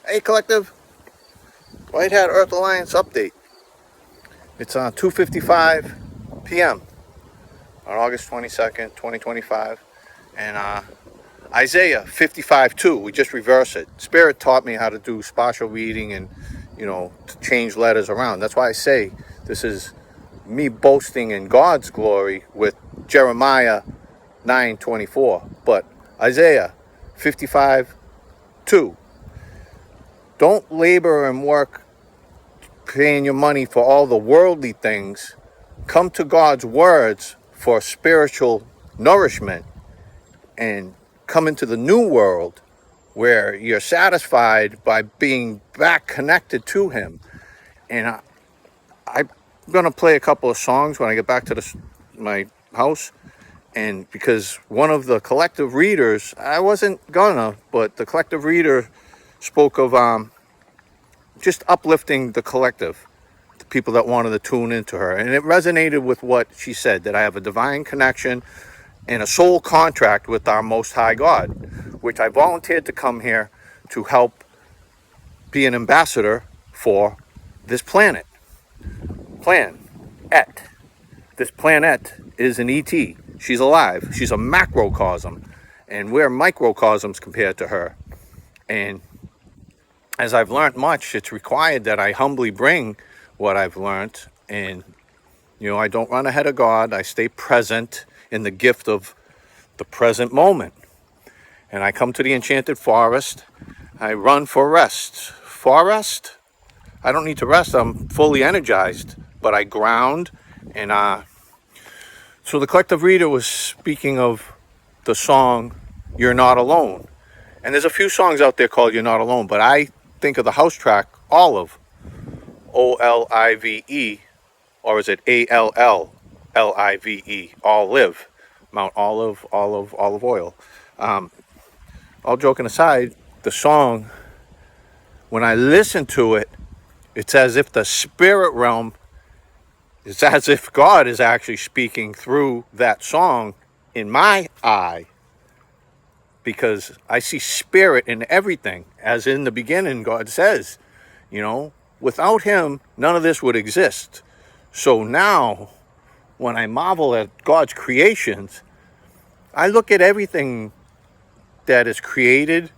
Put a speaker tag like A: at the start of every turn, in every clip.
A: Hey Collective, White Hat Earth Alliance update. It's on 2:55 p.m. on August 22nd, 2025. And Isaiah 55:2, we just reverse it. Spirit taught me how to do spatial reading and, to change letters around. That's why I say this is me boasting in God's glory with Jeremiah 9:24. But Isaiah 55:2, don't labor and work paying your money for all the worldly things. Come to God's words for spiritual nourishment and come into the new world where you're satisfied by being back connected to Him. And I'm going to play a couple of songs when I get back to my house. And because one of the collective readers, I wasn't gonna, but the collective reader spoke of just uplifting the collective, the people that wanted to tune into her. And it resonated with what she said, that I have a divine connection and a soul contract with our Most High God, which I volunteered to come here to help be an ambassador for this planet. Planet. This planet is an ET. She's alive. She's a macrocosm, and we're microcosms compared to her. And as I've learned much, it's required that I humbly bring what I've learned. And, I don't run ahead of God. I stay present in the gift of the present moment. And I come to the enchanted forest. I run for rest. Forest? I don't need to rest. I'm fully energized. But I ground. And so the collective reader was speaking of the song, You're Not Alone. And there's a few songs out there called You're Not Alone. But I think of the house track, Olive, Olive, or is it Allive, Olive, Mount Olive, olive oil. All joking aside, the song, when I listen to it, it's as if the spirit realm, it's as if God is actually speaking through that song in my eye, because I see spirit in everything. As in the beginning, God says, without Him, none of this would exist. So now, when I marvel at God's creations, I look at everything that is created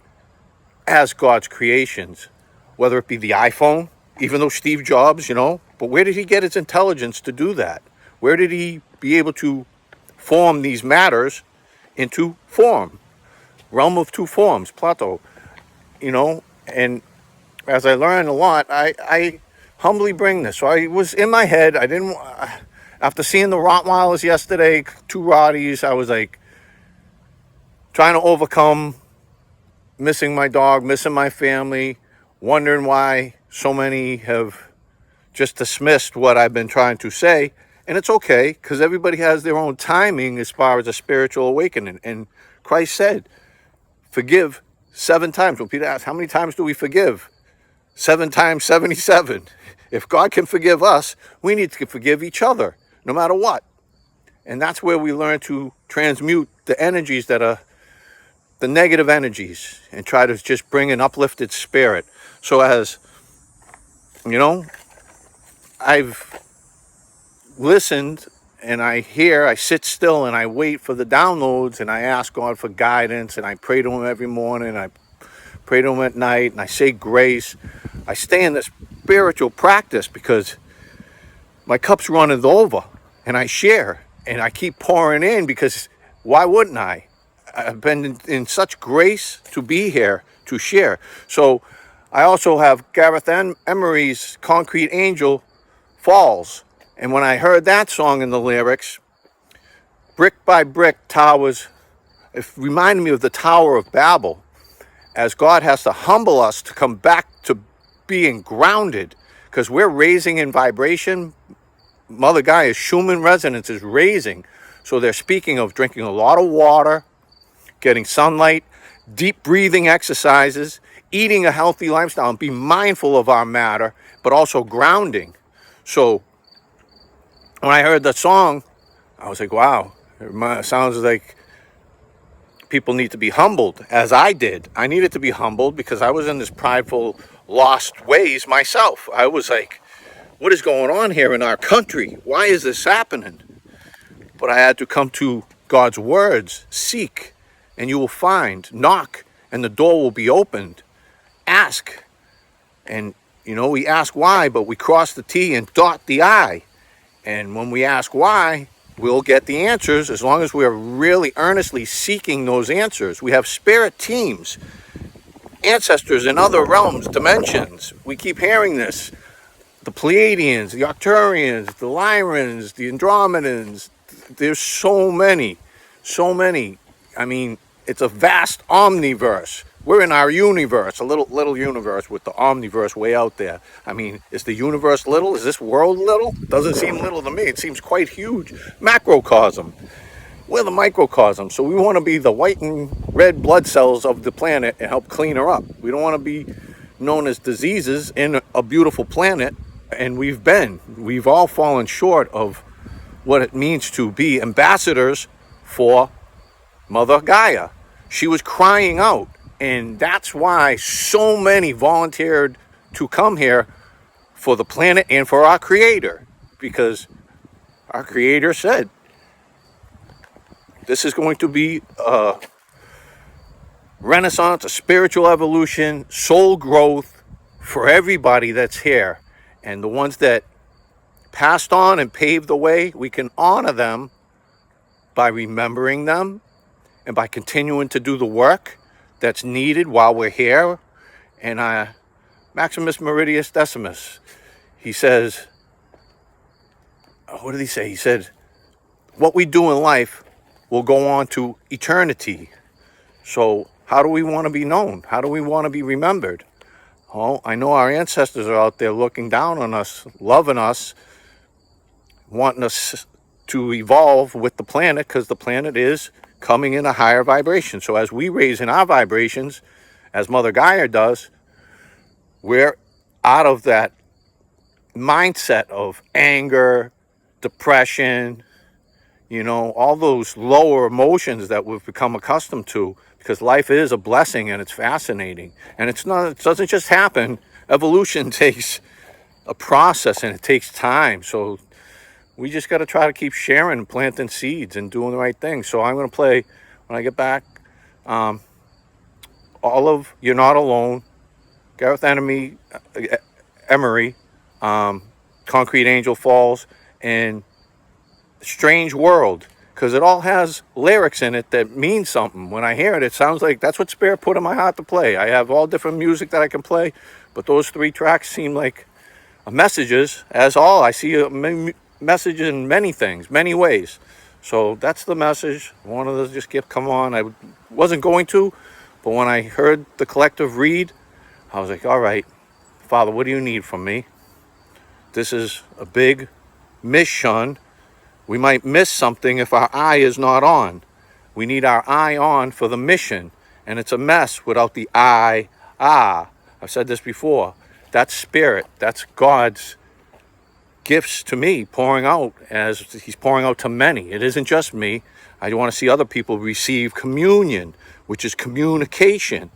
A: as God's creations, whether it be the iPhone, even though Steve Jobs, but where did he get his intelligence to do that? Where did he be able to form these matters into form? Realm of two forms, Plato, and as I learned a lot, I humbly bring this. So I was in my head, after seeing the Rottweilers yesterday, two Rotties, I was like trying to overcome missing my dog, missing my family, wondering why so many have just dismissed what I've been trying to say. And it's okay, because everybody has their own timing as far as a spiritual awakening. And Christ said, forgive 7 times. When Peter asked, how many times do we forgive? 7 times 77. If God can forgive us, we need to forgive each other, no matter what. And that's where we learn to transmute the energies that are the negative energies and try to just bring an uplifted spirit. So as, I've listened and I sit still and I wait for the downloads and I ask God for guidance and I pray to Him every morning. I pray to Him at night and I say grace. I stay in this spiritual practice because my cup's running over and I share and I keep pouring in, because why wouldn't I? I've been in such grace to be here to share. So I also have Gareth Emery's Concrete Angel Falls. And when I heard that song in the lyrics, brick by brick towers, it reminded me of the Tower of Babel, as God has to humble us to come back to being grounded, because we're raising in vibration. Mother Gaia's Schumann resonance is raising. So they're speaking of drinking a lot of water, getting sunlight, deep breathing exercises, eating a healthy lifestyle, and be mindful of our matter, but also grounding. So when I heard the song, I was like, wow, it sounds like people need to be humbled, as I did. I needed to be humbled because I was in this prideful, lost ways myself. I was like, what is going on here in our country? Why is this happening? But I had to come to God's words. Seek, and you will find. Knock, and the door will be opened. Ask, and we ask why, but we cross the T and dot the I. And when we ask why, we'll get the answers as long as we're really earnestly seeking those answers. We have spirit teams, ancestors in other realms, dimensions. We keep hearing this. The Pleiadians, the Arcturians, the Lyrans, the Andromedans. There's so many. I mean, it's a vast omniverse. We're in our universe, a little universe with the omniverse way out there. I mean, is the universe little? Is this world little? Doesn't seem little to me. It seems quite huge. Macrocosm. We're the microcosm. So we want to be the white and red blood cells of the planet and help clean her up. We don't want to be known as diseases in a beautiful planet. And we've all fallen short of what it means to be ambassadors for Mother Gaia. She was crying out. And that's why so many volunteered to come here for the planet and for our Creator. Because our Creator said, this is going to be a renaissance, a spiritual evolution, soul growth for everybody that's here. And the ones that passed on and paved the way, we can honor them by remembering them and by continuing to do the work that's needed while we're here. And Maximus Meridius Decimus, he says, what did he say? He said, what we do in life will go on to eternity. So how do we want to be known? How do we want to be remembered? Oh, I know our ancestors are out there looking down on us, loving us, wanting us to evolve with the planet, because the planet is coming in a higher vibration. So as we raise in our vibrations, as Mother Gaia does, we're out of that mindset of anger, depression, all those lower emotions that we've become accustomed to, because life is a blessing and it's fascinating. And it doesn't just happen. Evolution takes a process and it takes time. So we just got to try to keep sharing and planting seeds and doing the right thing. So I'm going to play, when I get back, all of You're Not Alone, Gareth Emery, Concrete Angel Falls, and Strange World, because it all has lyrics in it that mean something. When I hear it, it sounds like that's what Spirit put in my heart to play. I have all different music that I can play, but those 3 tracks seem like messages, as all. I see a message in many things, many ways. So that's the message. I wanted to just come on. I wasn't going to, but when I heard the collective read, I was like, all right, Father, what do you need from me? This is a big mission. We might miss something if our eye is not on. We need our eye on for the mission. And it's a mess without the eye. I've said this before. That's spirit. That's God's gifts to me, pouring out as he's pouring out to many. It isn't just me. I want to see other people receive communion, which is communication.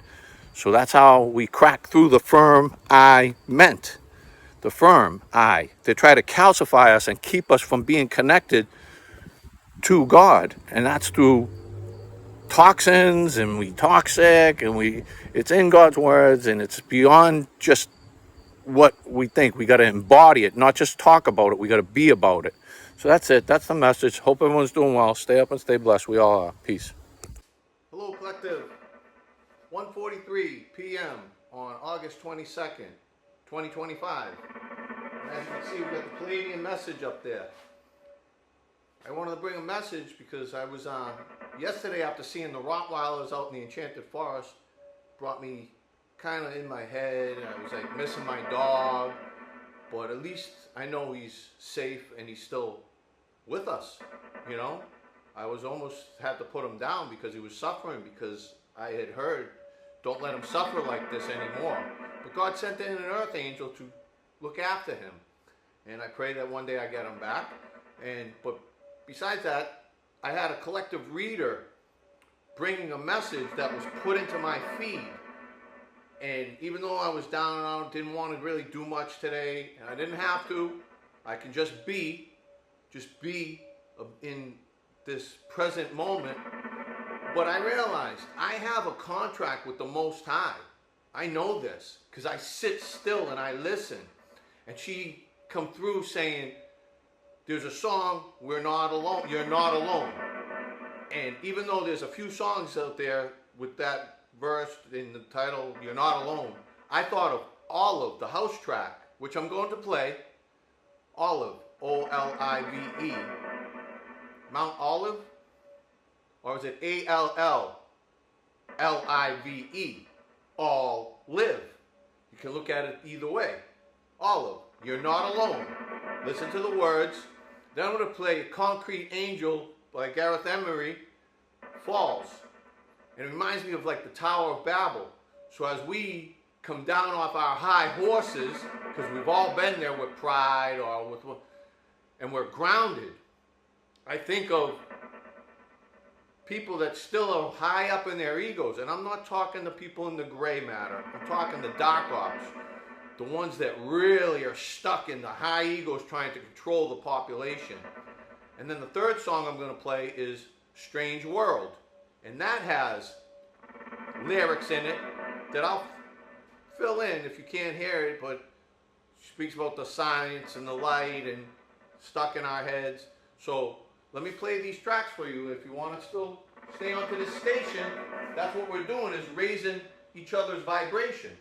A: So that's how we crack through the firm I meant. The firm I. They try to calcify us and keep us from being connected to God. And that's through toxins, and we toxic, and it's in God's words, and it's beyond just what we think. We got to embody it, not just talk about it. We got to be about it. So that's it. That's the message. Hope everyone's doing well. Stay up and stay blessed. We all are. Peace. Hello, Collective. 1:43 p.m. on August 22nd, 2025. And as you can see, we got the Pleiadian message up there. I wanted to bring a message because I was yesterday, after seeing the Rottweilers out in the Enchanted Forest, brought me kind of in my head. I was like missing my dog, but at least I know he's safe and he's still with us, I was almost had to put him down because he was suffering, because I had heard, don't let him suffer like this anymore. But God sent in an earth angel to look after him. And I pray that one day I get him back. But besides that, I had a collective reader bringing a message that was put into my feed. And even though I was down and out, didn't want to really do much today, and I didn't have to, I can just be in this present moment. But I realized I have a contract with the Most High. I know this because I sit still and I listen. And she come through saying, there's a song, we're not alone, you're not alone. And even though there's a few songs out there with that verse in the title, You're Not Alone, I thought of Olive, the house track, which I'm going to play. Olive, O-L-I-V-E. Mount Olive? Or is it A-L-L-L-I-V-E? All live. You can look at it either way. Olive, You're Not Alone. Listen to the words. Then I'm going to play Concrete Angel by Gareth Emery, Falls. And it reminds me of like the Tower of Babel. So as we come down off our high horses, because we've all been there with pride or with, and we're grounded, I think of people that still are high up in their egos. And I'm not talking to people in the gray matter. I'm talking the dark ops. The ones that really are stuck in the high egos trying to control the population. And then the third song I'm going to play is Strange World. And that has lyrics in it that I'll fill in if you can't hear it, but it speaks about the science and the light and stuck in our heads. So let me play these tracks for you. If you want to still stay onto this station, that's what we're doing, is raising each other's vibration.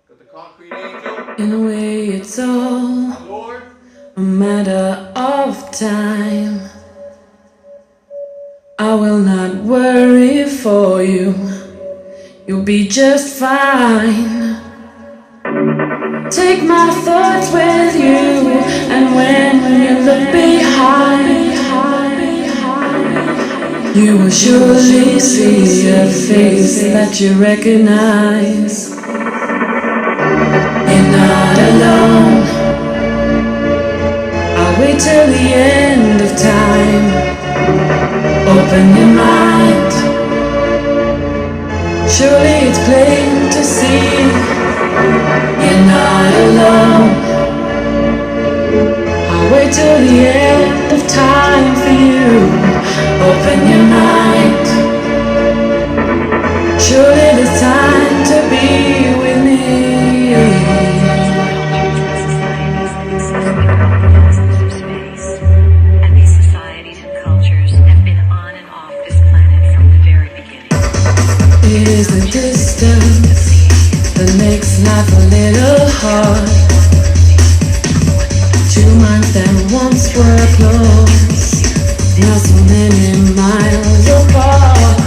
A: Got the Concrete Angel.
B: In a way, it's all
A: Lord.
B: a matter of time. I will not worry for you. You'll be just fine. Take my thoughts with you, and when you look behind, you will surely see a face that you recognize. You're not alone. I'll wait till the end of time. Open your mind. Surely it's plain to see. You're not alone. I'll wait till the end of time for you. Open your mind. Surely there's time to be with me. It is the distance that makes life a little hard. 2 minds that once were close, now so many miles apart.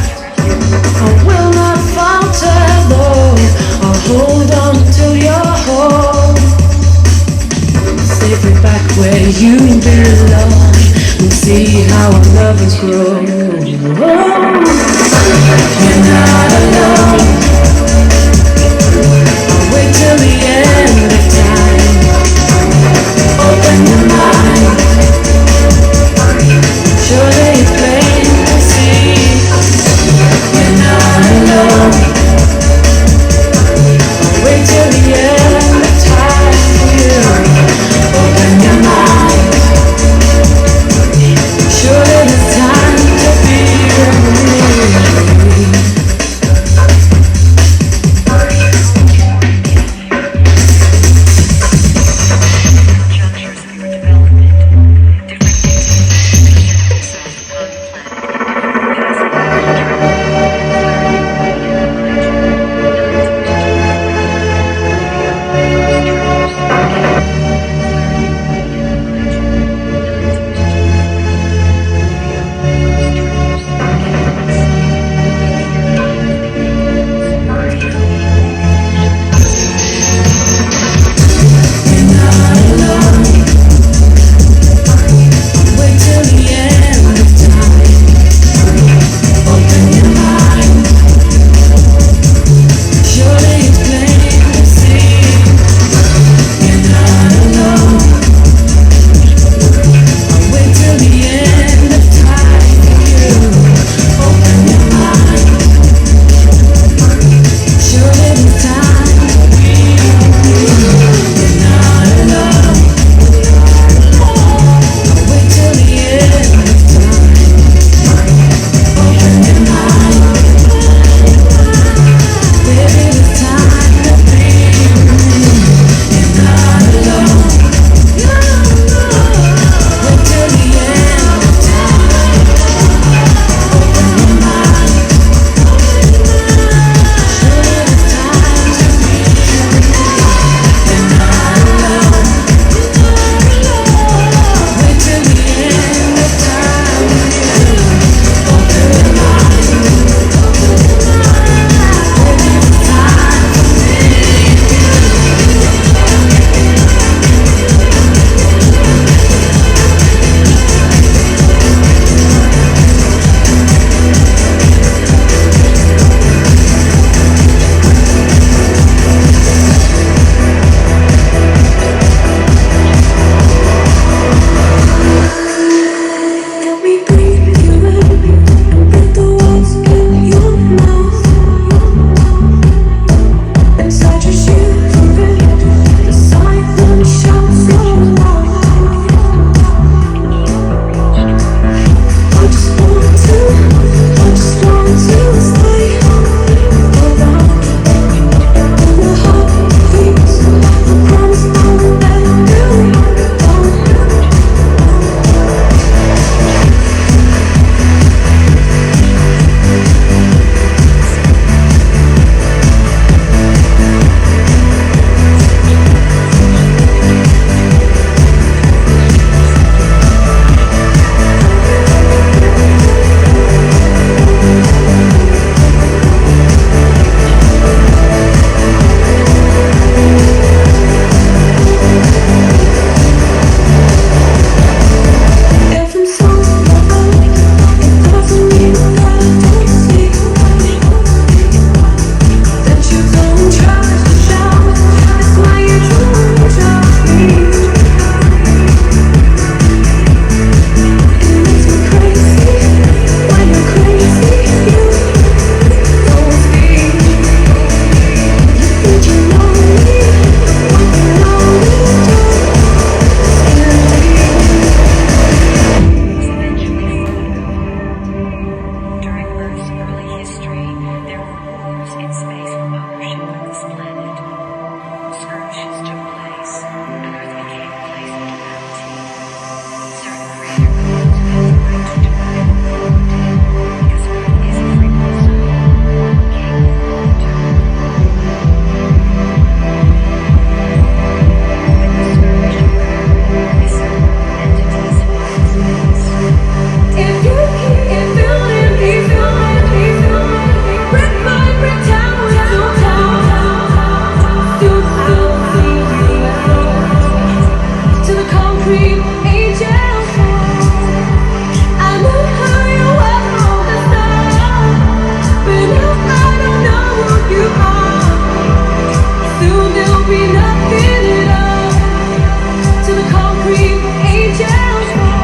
B: I will not falter though, I'll hold on till you're home. Safely back where you belong, and see how our lovers grow. You're not alone. I'll wait till the end of time. Open your mind. Surely it's plain to see. You're not alone. I'll wait till the end of time for you. Open your mind. Surely it's time to be with me. be nothing at all till the concrete angels fall.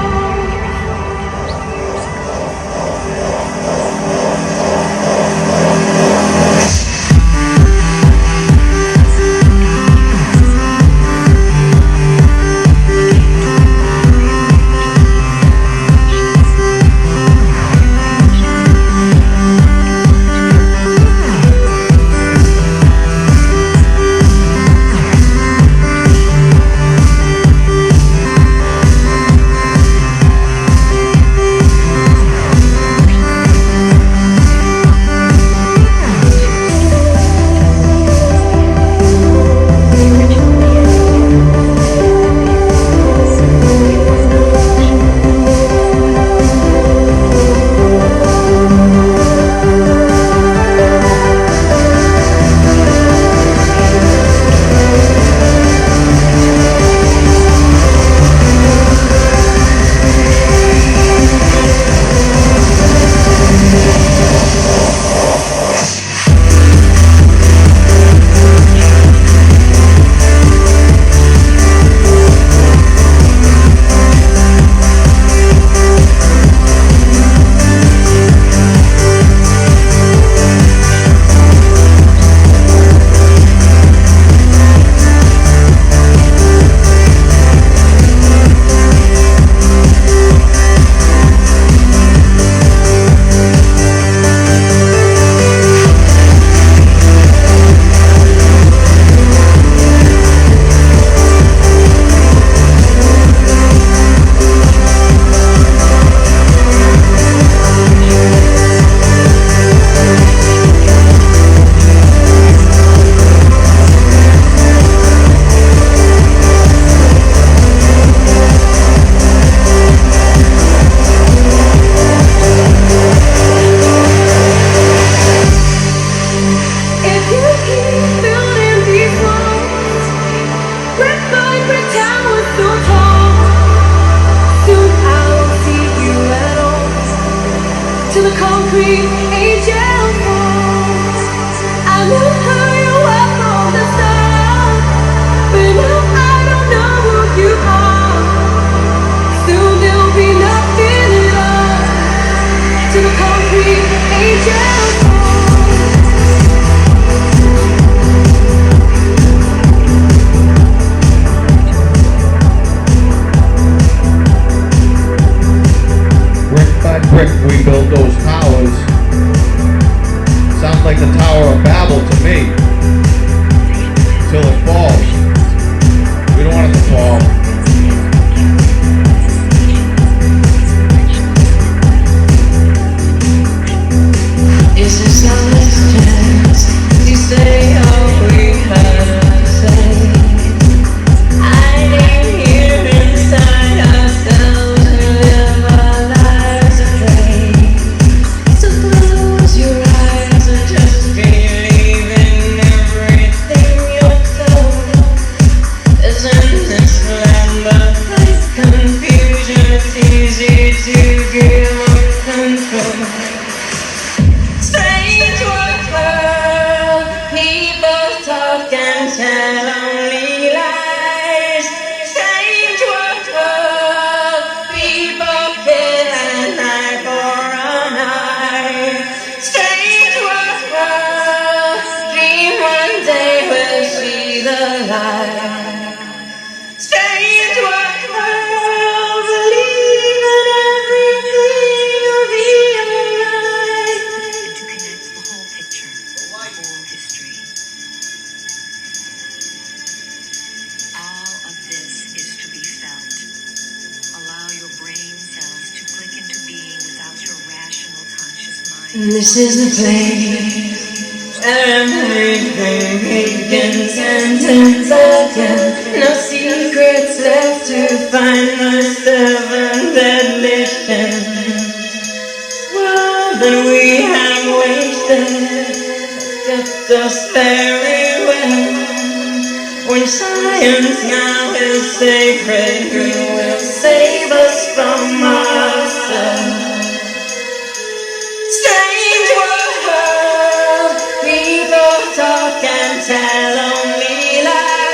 B: To the concrete angel falls. I knew how you were from the start, but now I don't know who you are. Soon there'll be nothing at all to the concrete angel
A: Brick by brick we built those towers. Sounds like the Tower of Babel to me. Till it falls. We don't want it to fall.
B: Is this our last chance to say all we had to say? Hiding here inside ourselves, we live our lives afraid. So close your eyes and just believe in everything you're told. There's endless land, but like confusion, it's easy to give up control. Strange world, people talk and tell only lies. Strange world, people kill an eye for an eye. Strange world, dream one day we'll see the light. Strange world, believe in everything you'll be alright.
C: To connect the whole picture, the whole history. All of this is to be felt. Allow your brain cells to click into being without your rational conscious mind.
B: This is the place where everything begins and ends again. No secrets left to find the seven deadly sins. World that we have wasted kept us very well. When science now is sacred, who will save us from ourselves? Strange world, people talk and tell only lies.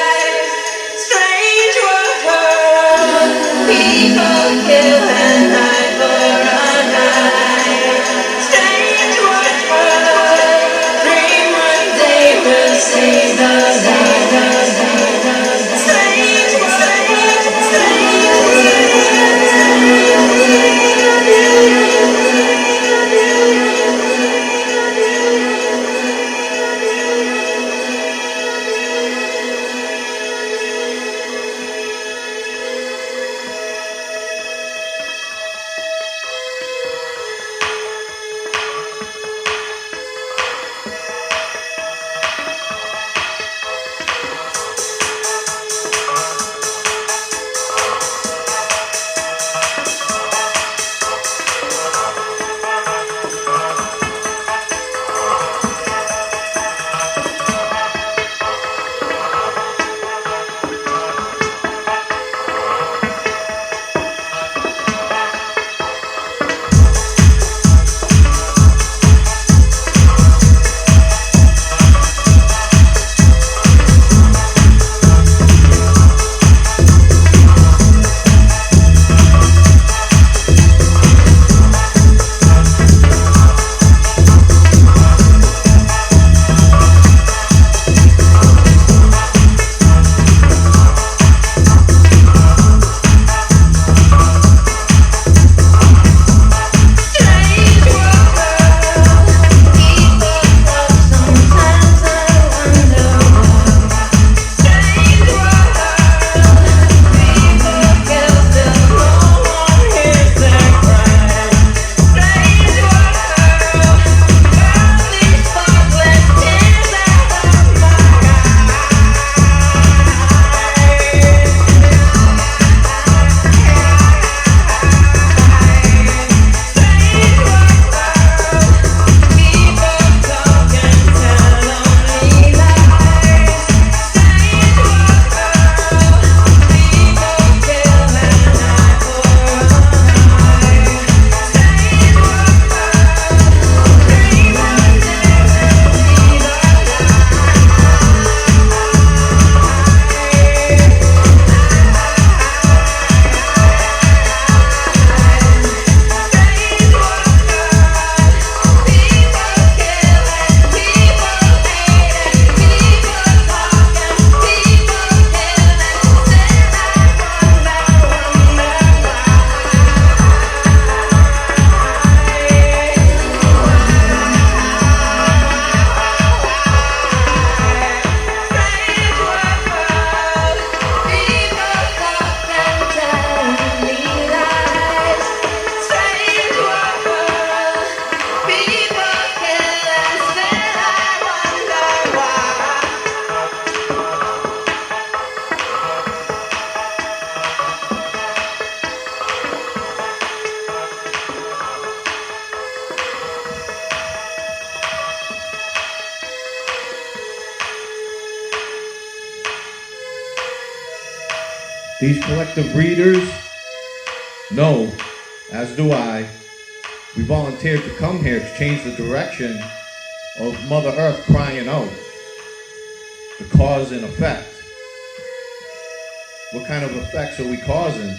A: These collective readers know, as do I, we volunteered to come here to change the direction of Mother Earth crying out. The cause and effect. What kind of effects are we causing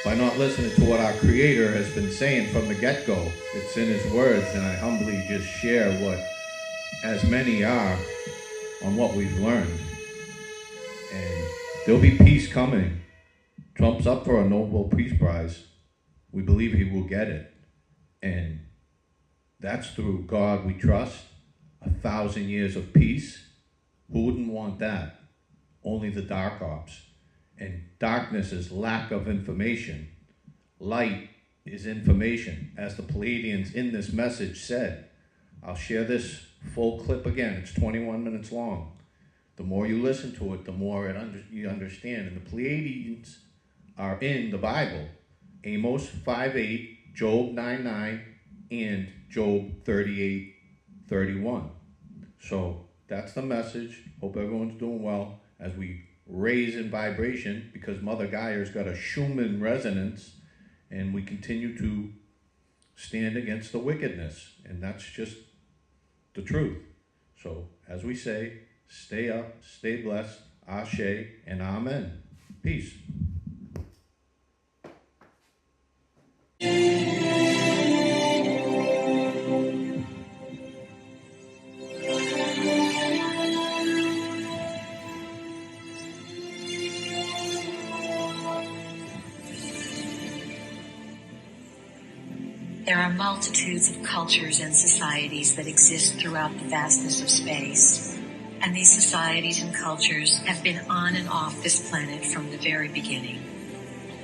A: by not listening to what our Creator has been saying from the get-go? It's in His words, and I humbly just share what, as many are, on what we've learned. And there'll be peace coming. Trump's up for a Nobel Peace Prize. We believe he will get it. And that's through God we trust. 1,000 years of peace. Who wouldn't want that? Only the dark ops. And darkness is lack of information. Light is information, as the Pleiadians in this message said. I'll share this full clip again. It's 21 minutes long. The more you listen to it, the more you understand. And the Pleiadians are in the Bible. Amos 5:8, Job 9:9, and Job 38:31. So that's the message. Hope everyone's doing well as we raise in vibration, because Mother Gaia's got a Schumann resonance, and we continue to stand against the wickedness. And that's just the truth. So as we say, stay up, stay blessed, Ashe, and Amen. Peace.
C: There are multitudes of cultures and societies that exist throughout the vastness of space. And these societies and cultures have been on and off this planet from the very beginning.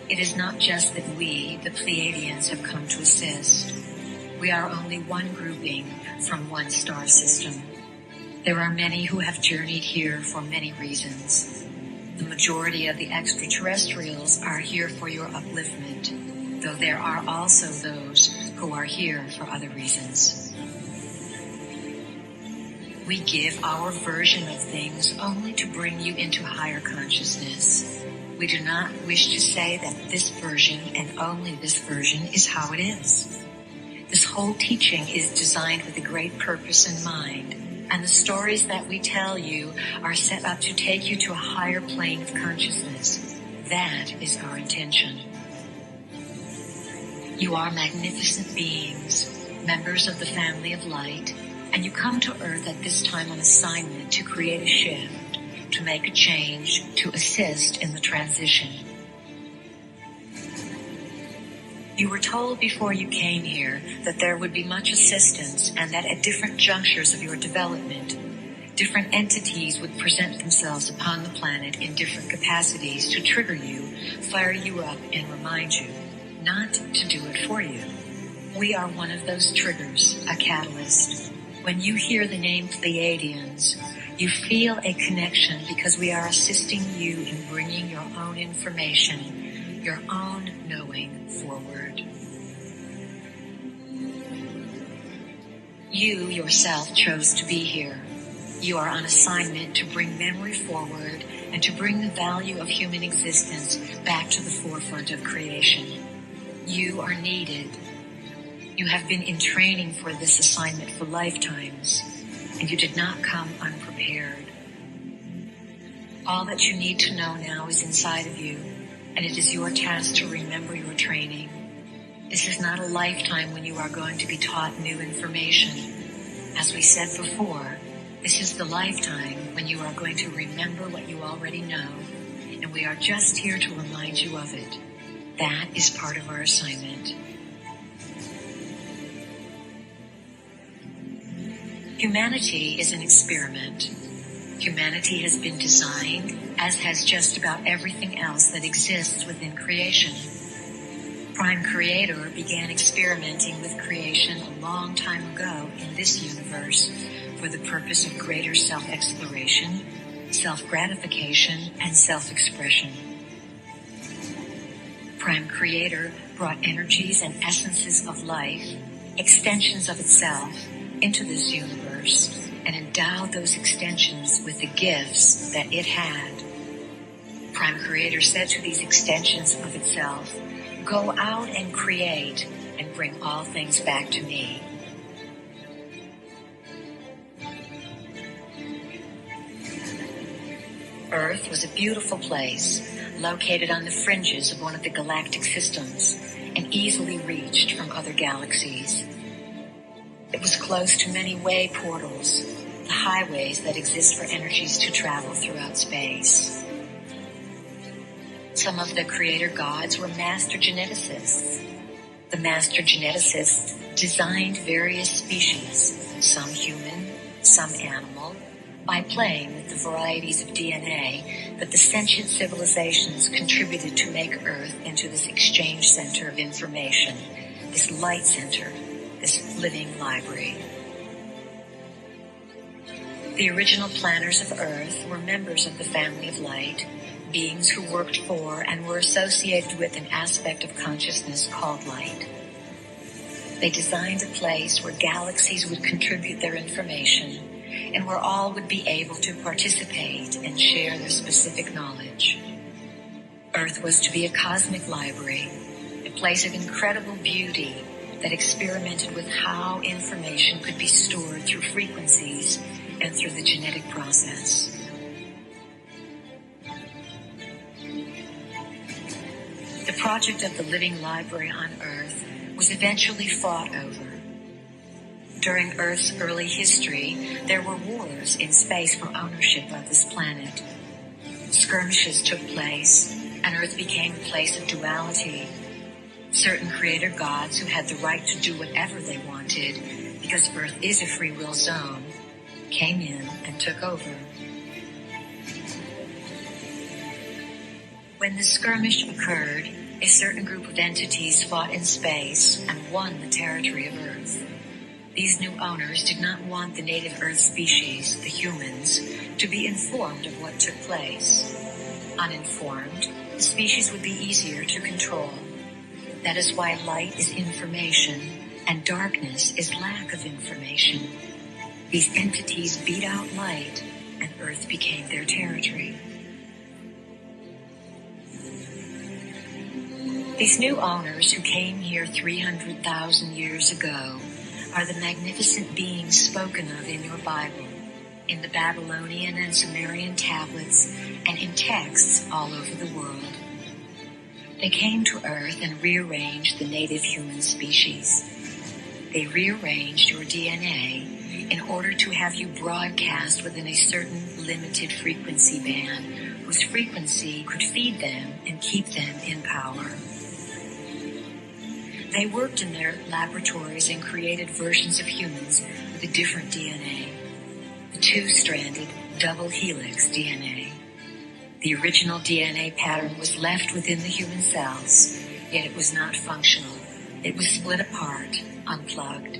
C: It is not just that we, the Pleiadians, have come to assist. We are only one grouping from one star system. There are many who have journeyed here for many reasons. The majority of the extraterrestrials are here for your upliftment, though there are also those who are here for other reasons. We give our version of things only to bring you into higher consciousness. We do not wish to say that this version and only this version is how it is. This whole teaching is designed with a great purpose in mind, and the stories that we tell you are set up to take you to a higher plane of consciousness. That is our intention. You are magnificent beings, members of the family of light, and you come to Earth at this time on assignment to create a shift, to make a change, to assist in the transition. You were told before you came here that there would be much assistance, and that at different junctures of your development, different entities would present themselves upon the planet in different capacities to trigger you, fire you up, and remind you, not to do it for you. We are one of those triggers, a catalyst. When you hear the name Pleiadians, you feel a connection because we are assisting you in bringing your own information, your own knowing forward. You yourself chose to be here. You are on assignment to bring memory forward and to bring the value of human existence back to the forefront of creation. You are needed. You have been in training for this assignment for lifetimes, and you did not come unprepared. All that you need to know now is inside of you, and it is your task to remember your training. This is not a lifetime when you are going to be taught new information. As we said before, this is the lifetime when you are going to remember what you already know, and we are just here to remind you of it. That is part of our assignment. Humanity is an experiment. Humanity has been designed, as has just about everything else that exists within creation. Prime Creator began experimenting with creation a long time ago in this universe for the purpose of greater self-exploration, self-gratification, and self-expression. Prime Creator brought energies and essences of life, extensions of itself, into this universe and endowed those extensions with the gifts that it had. Prime Creator said to these extensions of itself, "Go out and create and bring all things back to me." Earth was a beautiful place, located on the fringes of one of the galactic systems and easily reached from other galaxies. It was close to many way portals, the highways that exist for energies to travel throughout space. Some of the creator gods were master geneticists. The master geneticists designed various species, some human, some animal, by playing with the varieties of DNA that the sentient civilizations contributed to make Earth into this exchange center of information, this light center, this living library. The original planners of Earth were members of the family of light, beings who worked for and were associated with an aspect of consciousness called light. They designed a place where galaxies would contribute their information and where all would be able to participate and share their specific knowledge. Earth was to be a cosmic library, a place of incredible beauty that experimented with how information could be stored through frequencies and through the genetic process. The project of the living library on Earth was eventually fought over. During Earth's early history, there were wars in space for ownership of this planet. Skirmishes took place, and Earth became a place of duality. Certain creator gods who had the right to do whatever they wanted, because Earth is a free will zone, came in and took over. When the skirmish occurred, a certain group of entities fought in space and won the territory of Earth. These new owners did not want the native Earth species, the humans, to be informed of what took place. Uninformed, the species would be easier to control. That is why light is information and darkness is lack of information. These entities beat out light, and Earth became their territory. These new owners who came here 300,000 years ago are the magnificent beings spoken of in your Bible, in the Babylonian and Sumerian tablets, and in texts all over the world. They came to Earth and rearranged the native human species. They rearranged your DNA in order to have you broadcast within a certain limited frequency band whose frequency could feed them and keep them in power. They worked in their laboratories and created versions of humans with a different DNA, the two-stranded double helix DNA. The original DNA pattern was left within the human cells, yet it was not functional. It was split apart, unplugged.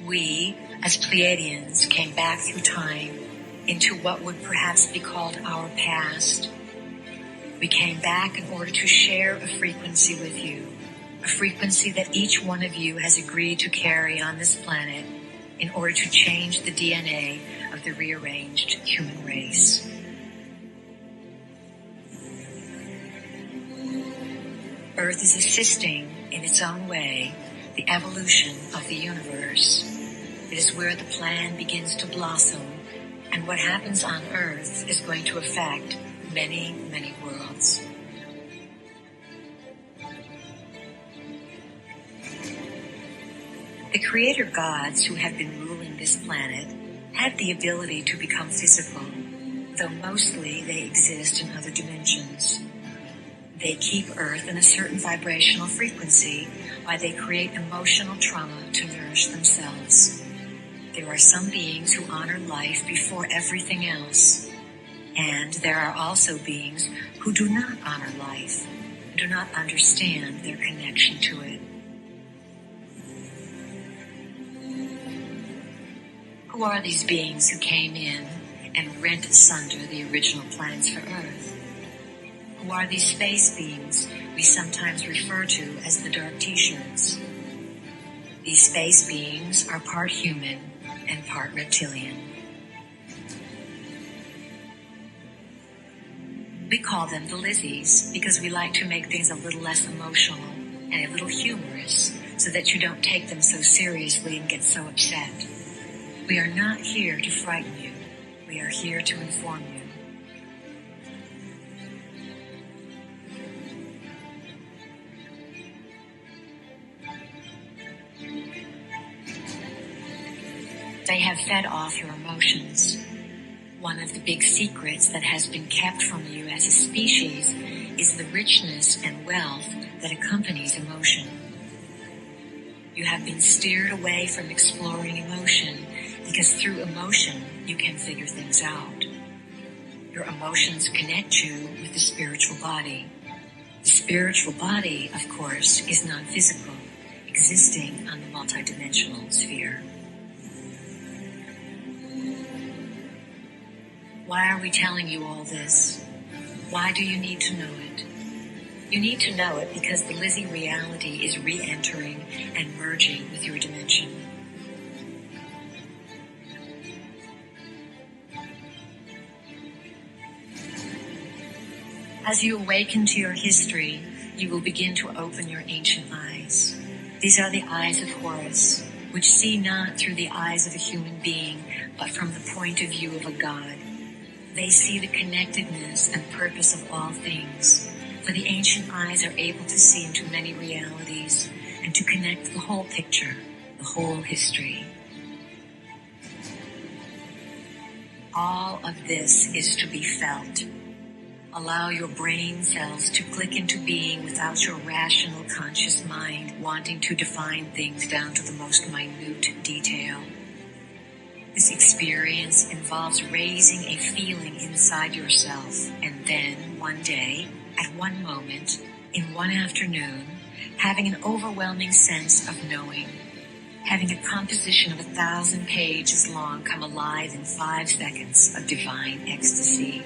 C: We, as Pleiadians, came back through time into what would perhaps be called our past. We came back in order to share a frequency with you, a frequency that each one of you has agreed to carry on this planet in order to change the DNA of the rearranged human race. Earth is assisting, in its own way, the evolution of the universe. It is where the plan begins to blossom, and what happens on Earth is going to affect many, many worlds. The creator gods who have been ruling this planet have the ability to become physical, though mostly they exist in other dimensions. They keep Earth in a certain vibrational frequency while they create emotional trauma to nourish themselves. There are some beings who honor life before everything else. And there are also beings who do not honor life, do not understand their connection to it. Who are these beings who came in and rent asunder the original plans for Earth? Who are these space beings we sometimes refer to as the dark t-shirts? These space beings are part human and part reptilian. We call them the Lizzies because we like to make things a little less emotional and a little humorous so that you don't take them so seriously and get so upset. We are not here to frighten you. We are here to inform you. They have fed off your emotions. One of the big secrets that has been kept from you as a species is the richness and wealth that accompanies emotion. You have been steered away from exploring emotion because through emotion you can figure things out. Your emotions connect you with the spiritual body. The spiritual body, of course, is non-physical, existing on the multidimensional sphere. Why are we telling you all this? Why do you need to know it? You need to know it because the Lizzie reality is re-entering and merging with your dimension. As you awaken to your history, you will begin to open your ancient eyes. These are the eyes of Horus, which see not through the eyes of a human being, but from the point of view of a god. They see the connectedness and purpose of all things, for the ancient eyes are able to see into many realities and to connect the whole picture, the whole history. All of this is to be felt. Allow your brain cells to click into being without your rational conscious mind wanting to define things down to the most minute detail. This experience involves raising a feeling inside yourself and then, one day, at one moment, in one afternoon, having an overwhelming sense of knowing. Having a composition of 1,000 pages long come alive in 5 seconds of divine ecstasy.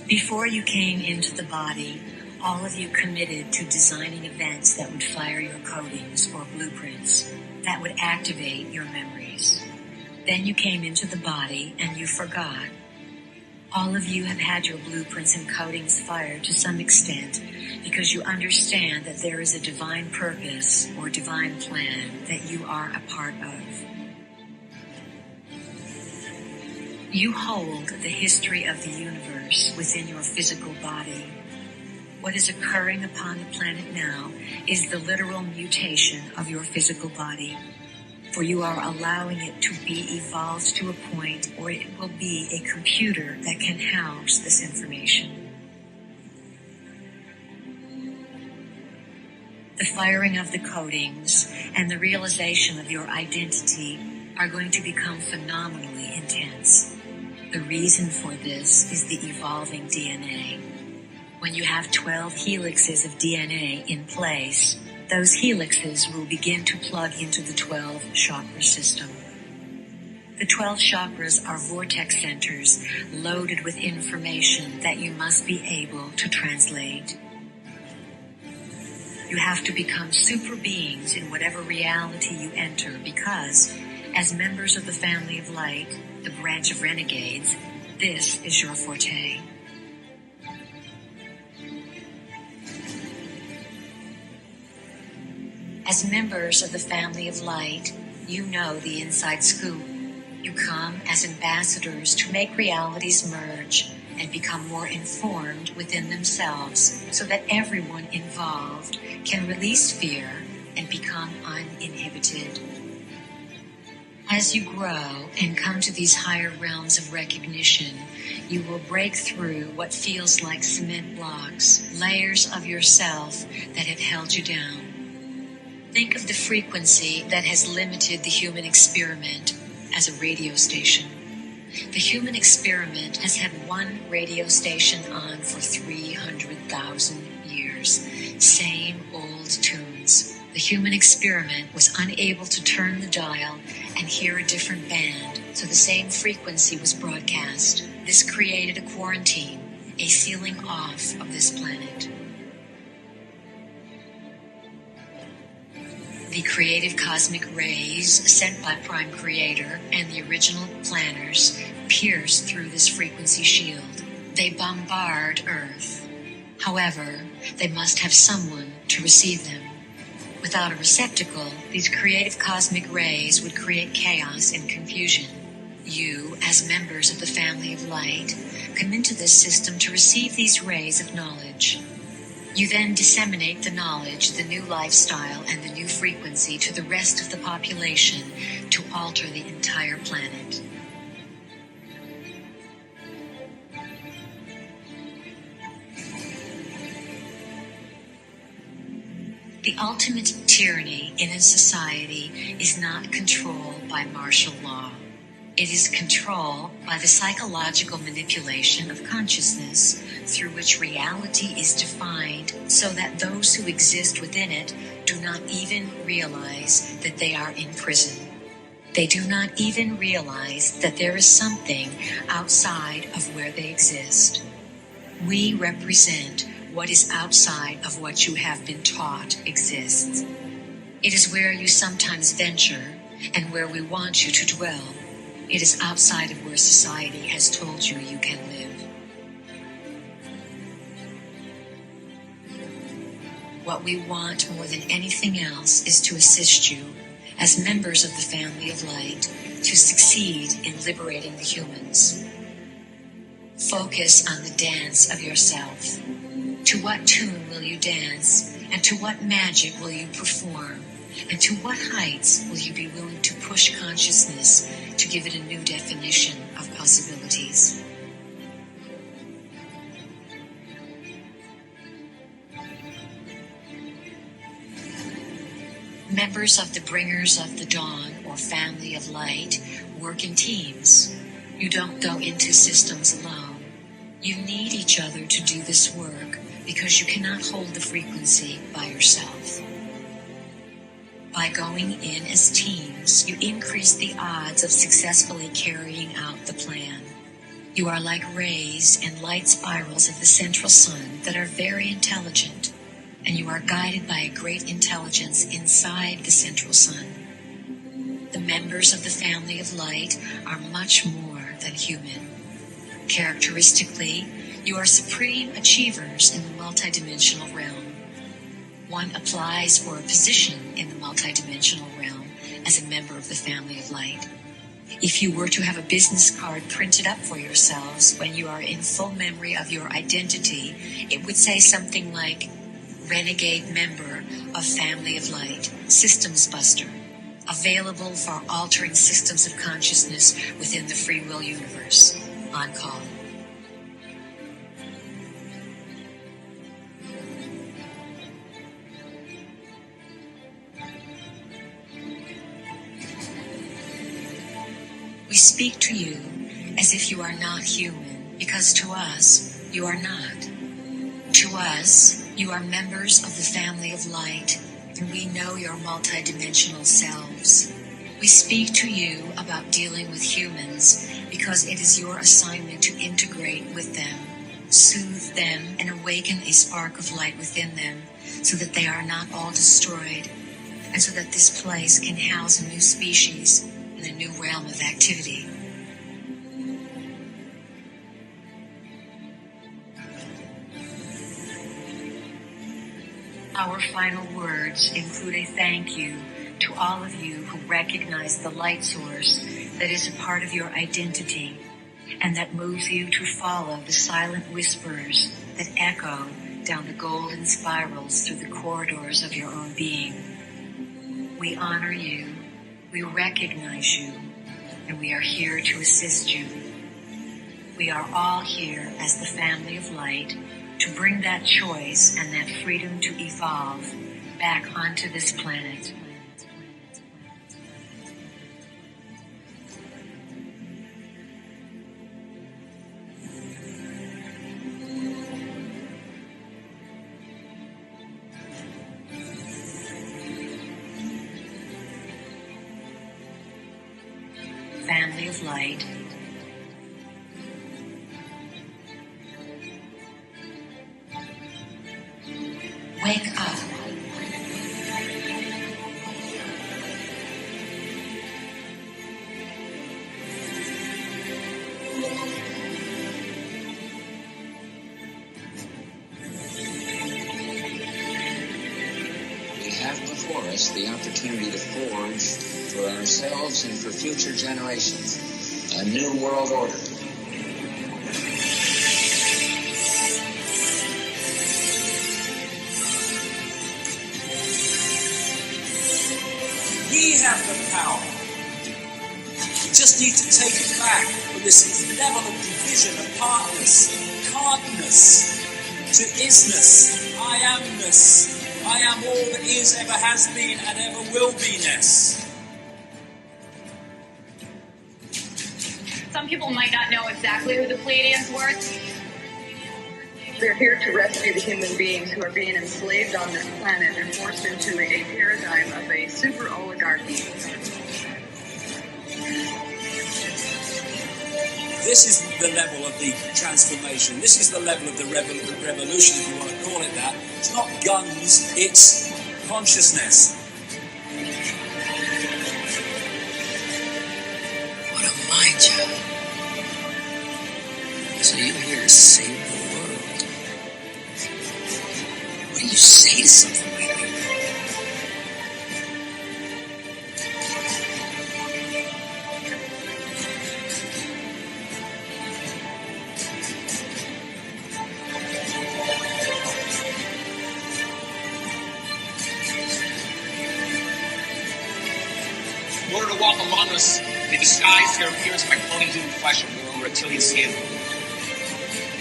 C: Before you came into the body, all of you committed to designing events that would fire your codings or blueprints, that would activate your memories. Then you came into the body and you forgot. All of you have had your blueprints and codings fired to some extent because you understand that there is a divine purpose or divine plan that you are a part of. You hold the history of the universe within your physical body. What is occurring upon the planet now is the literal mutation of your physical body, for you are allowing it to be evolved to a point where it will be a computer that can house this information. The firing of the codings and the realization of your identity are going to become phenomenally intense. The reason for this is the evolving DNA. When you have 12 helixes of DNA in place, those helixes will begin to plug into the 12 chakra system. The 12 chakras are vortex centers loaded with information that you must be able to translate. You have to become super beings in whatever reality you enter because, as members of the family of light, the branch of renegades, this is your forte. As members of the family of light, you know the inside scoop. You come as ambassadors to make realities merge and become more informed within themselves so that everyone involved can release fear and become uninhibited. As you grow and come to these higher realms of recognition, you will break through what feels like cement blocks, layers of yourself that have held you down. Think of the frequency that has limited the human experiment as a radio station. The human experiment has had one radio station on for 300,000 years. Same old tunes. The human experiment was unable to turn the dial and hear a different band, so the same frequency was broadcast. This created a quarantine, a sealing off of this planet. The creative cosmic rays sent by Prime Creator and the original planners light pierce through this frequency shield. They bombard Earth. However, they must have someone to receive them. Without a receptacle, these creative cosmic rays would create chaos and confusion. You, as members of the family of light, come into this system to receive these rays of knowledge. You then disseminate the knowledge, the new lifestyle, and the new frequency to the rest of the population to alter the entire planet. The ultimate tyranny in a society is not control by martial law. It is control by the psychological manipulation of consciousness through which reality is defined so that those who exist within it do not even realize that they are in prison. They do not even realize that there is something outside of where they exist. We represent what is outside of what you have been taught exists. It is where you sometimes venture and where we want you to dwell. It is outside of where society has told you you can live. What we want more than anything else is to assist you, as members of the family of light, to succeed in liberating the humans. Focus on the dance of yourself. To what tune will you dance, and to what magic will you perform, and to what heights will you be willing to push consciousness to give it a new definition of possibilities? Members of the Bringers of the Dawn or Family of Light work in teams. You don't go into systems alone. You need each other to do this work because you cannot hold the frequency by yourself. By going in as teams, you increase the odds of successfully carrying out the plan. You are like rays and light spirals of the central sun that are very intelligent, and you are guided by a great intelligence inside the central sun. The members of the family of light are much more than human. Characteristically, you are supreme achievers in the multidimensional realm. One applies for a position in the multidimensional realm as a member of the family of light. If you were to have a business card printed up for yourselves when you are in full memory of your identity, it would say something like, Renegade Member of Family of Light, Systems Buster, available for altering systems of consciousness within the free will universe, on call. We speak to you as if you are not human, because to us, you are not. To us, you are members of the family of light, and we know your multidimensional selves. We speak to you about dealing with humans because it is your assignment to integrate with them, soothe them, and awaken a spark of light within them so that they are not all destroyed, and so that this place can house a new species in a new realm of activity. Our final words include a thank you to all of you who recognize the light source that is a part of your identity and that moves you to follow the silent whispers that echo down the golden spirals through the corridors of your own being. We honor you, we recognize you, and we are here to assist you. We are all here as the family of light to bring that choice and that freedom to evolve back onto this planet. Family of light, wake up.
D: us the opportunity to forge for ourselves and for future generations a new world order.
E: We have the power. We just need to take it back from this level of division, apartness, can'tness, to isness, I amness. I am all that is, ever has been, and ever will be-ness.
F: Some people might not know exactly who the Pleiadians were.
G: They're here to rescue the human beings who are being enslaved on this planet and forced into a paradigm of a super oligarchy.
E: This is the level of the transformation. This is the level of the revolution, if you want to call it that. It's not guns, it's consciousness.
D: What a mind job. So you're here to save the world. What do you say to something like that?
H: In order to walk among us, they disguised their appearance by cloning human flesh and wore reptilian skin. I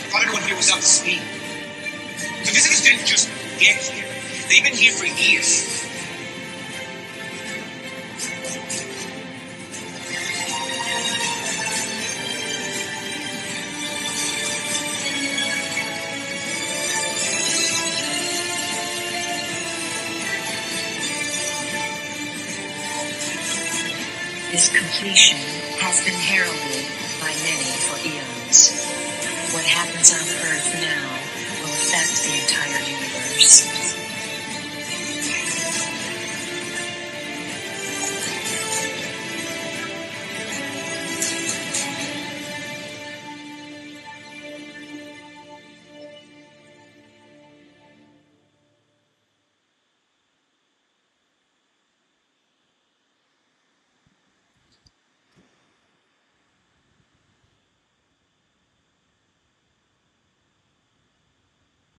H: thought everyone here was up to speed. The visitors didn't just get here. They've been here for years.
C: This completion has been heralded by many for eons. What happens on Earth now will affect the entire universe.